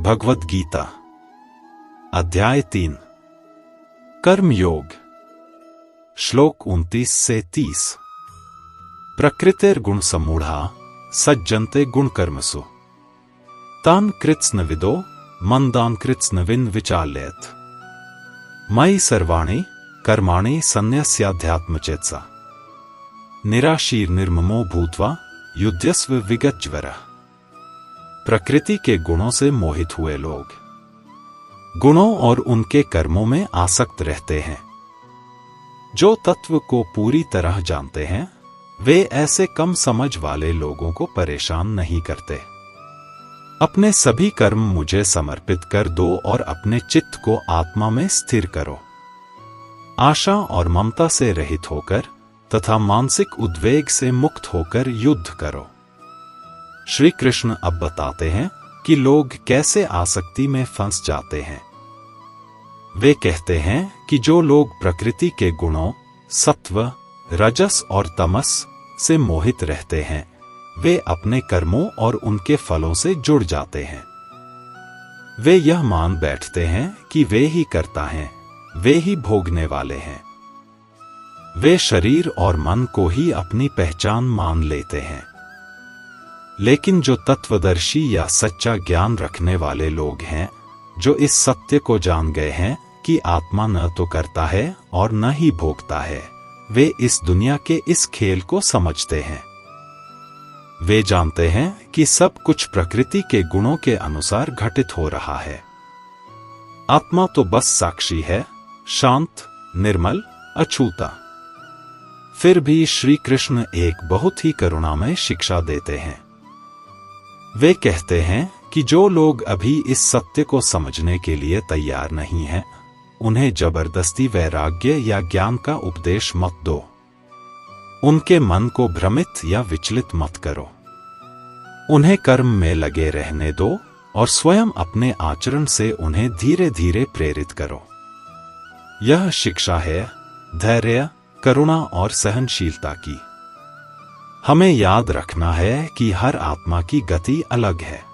भगवद गीता अध्याय 3 कर्म योग श्लोक 29 से 30। प्रकृतिर्गुण समूढ़ा सज्जन्ते गुण कर्मसु तान कृत्स्न विदो मंदान कृत्स्न विन विचाल्यत मयि सर्वाणि कर्माणि सन्न्यस्याध्यात्मचेतसा निराशीर निर्ममो भूत्वा युध्यस्व विगतज्वरः। प्रकृति के गुणों से मोहित हुए लोग गुणों और उनके कर्मों में आसक्त रहते हैं। जो तत्व को पूरी तरह जानते हैं वे ऐसे कम समझ वाले लोगों को परेशान नहीं करते। अपने सभी कर्म मुझे समर्पित कर दो और अपने चित्त को आत्मा में स्थिर करो। आशा और ममता से रहित होकर तथा मानसिक उद्वेग से मुक्त होकर युद्ध करो। श्री कृष्ण अब बताते हैं कि लोग कैसे आसक्ति में फंस जाते हैं। वे कहते हैं कि जो लोग प्रकृति के गुणों सत्व, रजस और तमस से मोहित रहते हैं वे अपने कर्मों और उनके फलों से जुड़ जाते हैं। वे यह मान बैठते हैं कि वे ही कर्ता हैं, वे ही भोगने वाले हैं। वे शरीर और मन को ही अपनी पहचान मान लेते हैं। लेकिन जो तत्वदर्शी या सच्चा ज्ञान रखने वाले लोग हैं, जो इस सत्य को जान गए हैं कि आत्मा न तो करता है और न ही भोगता है, वे इस दुनिया के इस खेल को समझते हैं। वे जानते हैं कि सब कुछ प्रकृति के गुणों के अनुसार घटित हो रहा है। आत्मा तो बस साक्षी है, शांत, निर्मल, अछूता। फिर भी श्री कृष्ण एक बहुत ही करुणामय शिक्षा देते हैं। वे कहते हैं कि जो लोग अभी इस सत्य को समझने के लिए तैयार नहीं हैं, उन्हें जबरदस्ती वैराग्य या ज्ञान का उपदेश मत दो। उनके मन को भ्रमित या विचलित मत करो। उन्हें कर्म में लगे रहने दो और स्वयं अपने आचरण से उन्हें धीरे धीरे प्रेरित करो। यह शिक्षा है धैर्य, करुणा और सहनशीलता की। हमें याद रखना है कि हर आत्मा की गति अलग है।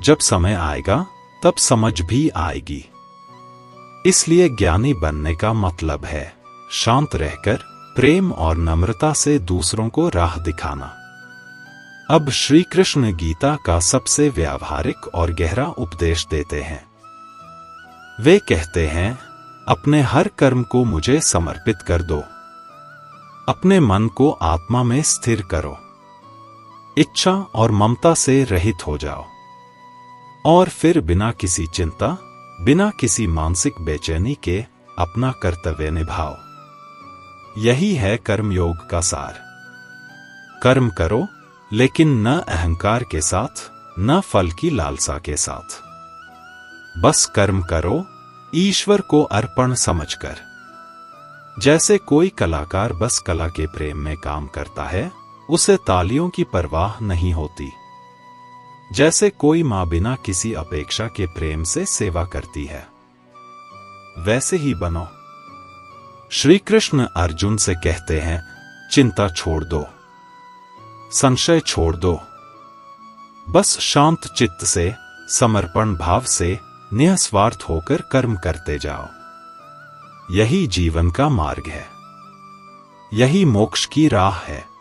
जब समय आएगा तब समझ भी आएगी। इसलिए ज्ञानी बनने का मतलब है शांत रहकर प्रेम और नम्रता से दूसरों को राह दिखाना। अब श्री कृष्ण गीता का सबसे व्यावहारिक और गहरा उपदेश देते हैं। वे कहते हैं, अपने हर कर्म को मुझे समर्पित कर दो। अपने मन को आत्मा में स्थिर करो। इच्छा और ममता से रहित हो जाओ और फिर बिना किसी चिंता, बिना किसी मानसिक बेचैनी के अपना कर्तव्य निभाओ। यही है कर्मयोग का सार। कर्म करो लेकिन न अहंकार के साथ, न फल की लालसा के साथ। बस कर्म करो ईश्वर को अर्पण समझकर। जैसे कोई कलाकार बस कला के प्रेम में काम करता है, उसे तालियों की परवाह नहीं होती। जैसे कोई मां बिना किसी अपेक्षा के प्रेम से सेवा करती है, वैसे ही बनो। श्री कृष्ण अर्जुन से कहते हैं, चिंता छोड़ दो, संशय छोड़ दो। बस शांत चित्त से, समर्पण भाव से, निस्वार्थ होकर कर्म करते जाओ। यही जीवन का मार्ग है। यही मोक्ष की राह है।